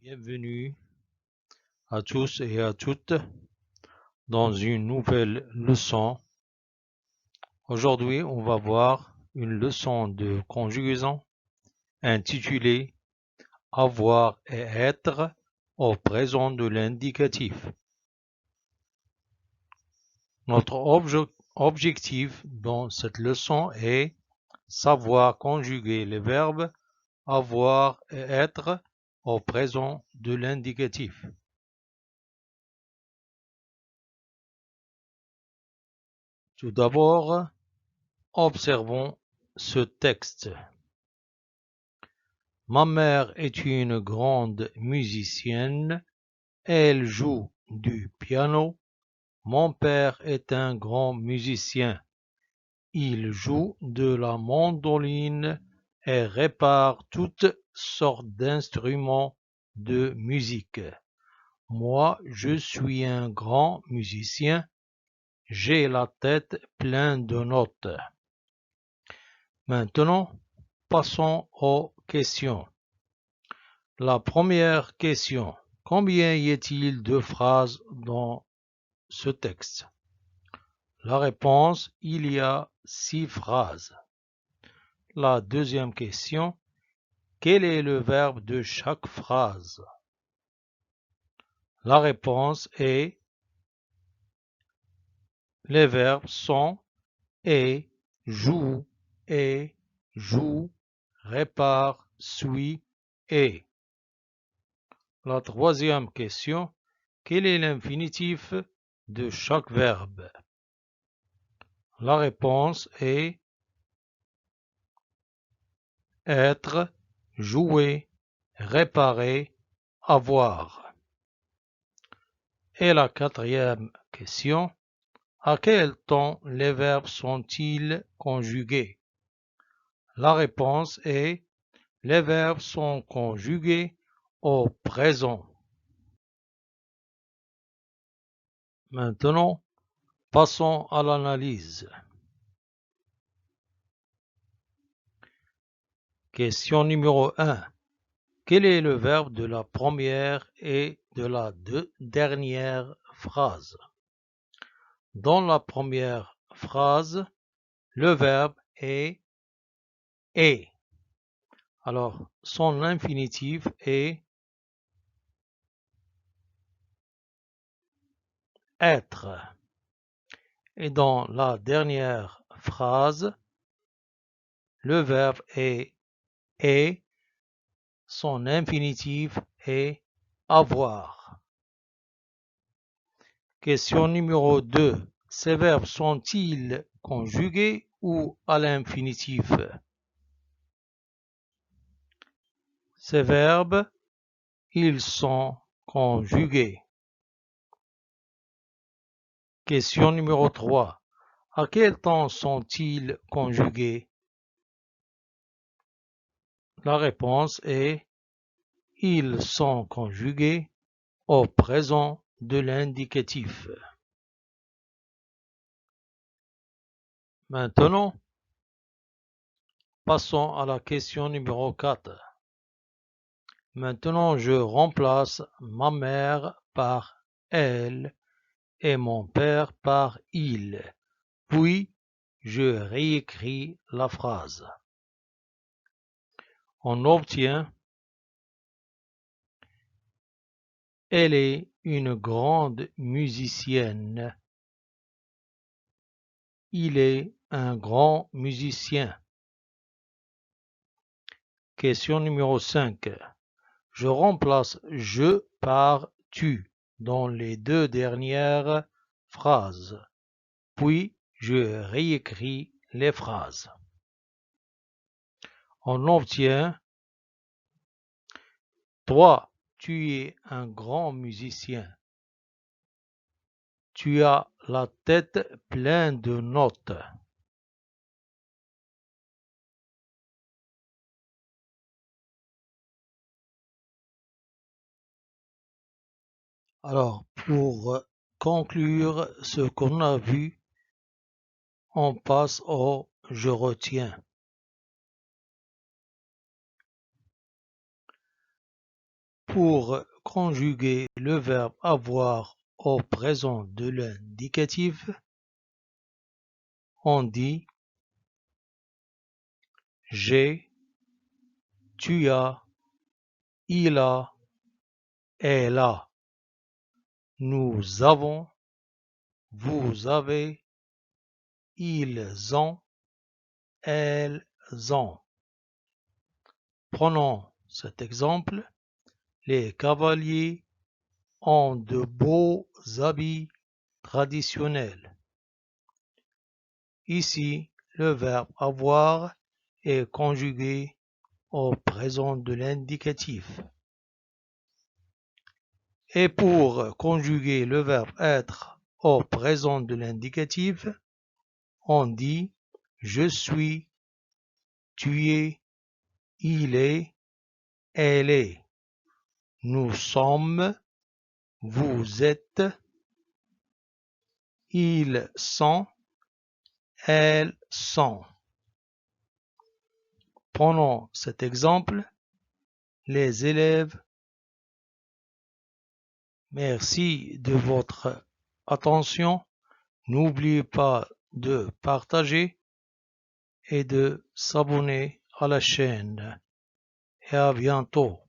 Bienvenue à tous et à toutes dans une nouvelle leçon. Aujourd'hui, on va voir une leçon de conjugaison intitulée Avoir et être au présent de l'indicatif. Notre objectif dans cette leçon est savoir conjuguer les verbes avoir et être au présent de l'indicatif. Tout d'abord, observons ce texte. Ma mère est une grande musicienne, elle joue du piano. Mon père est un grand musicien, il joue de la mandoline et répare toutes sortes d'instruments de musique. Moi, je suis un grand musicien, j'ai la tête pleine de notes. Maintenant, passons aux questions. La première question. Combien y a-t-il de phrases dans ce texte? La réponse, il y a 6 phrases. La deuxième question. Quel est le verbe de chaque phrase? La réponse est les verbes sont est, joue, répare, suit, et. La troisième question. Quel est l'infinitif de chaque verbe? La réponse est être, jouer, réparer, avoir. Et la quatrième question. À quel temps les verbes sont-ils conjugués? La réponse est les verbes sont conjugués au présent. Maintenant, passons à l'analyse. Question numéro 1. Quel est le verbe de la première et de la dernière phrase? Dans la première phrase, le verbe est. Alors, son infinitif est être. Et dans la dernière phrase, le verbe est. Son infinitif est avoir. Question numéro 2. Ces verbes sont-ils conjugués ou à l'infinitif? Ces verbes, ils sont conjugués. Question numéro 3. À quel temps sont-ils conjugués? La réponse est ils sont conjugués au présent de l'indicatif. Maintenant, passons à la question numéro 4. Maintenant, je remplace ma mère par elle et mon père par il. Puis, je réécris la phrase. On obtient elle est une grande musicienne. Il est un grand musicien. Question numéro 5. Je remplace je par tu dans les deux dernières phrases. Puis, je réécris les phrases. On obtient toi, tu es un grand musicien. Tu as la tête pleine de notes. Alors, pour conclure ce qu'on a vu, on passe au je retiens. Pour conjuguer le verbe avoir au présent de l'indicatif, on dit j'ai, tu as, il a, elle a, nous avons, vous avez, ils ont, elles ont. Prenons cet exemple. Les cavaliers ont de beaux habits traditionnels. Ici, le verbe avoir est conjugué au présent de l'indicatif. Et pour conjuguer le verbe être au présent de l'indicatif, on dit je suis, tu es, il est, elle est, nous sommes, vous êtes, ils sont, elles sont. Prenons cet exemple. Les élèves, merci de votre attention. N'oubliez pas de partager et de s'abonner à la chaîne. Et à bientôt.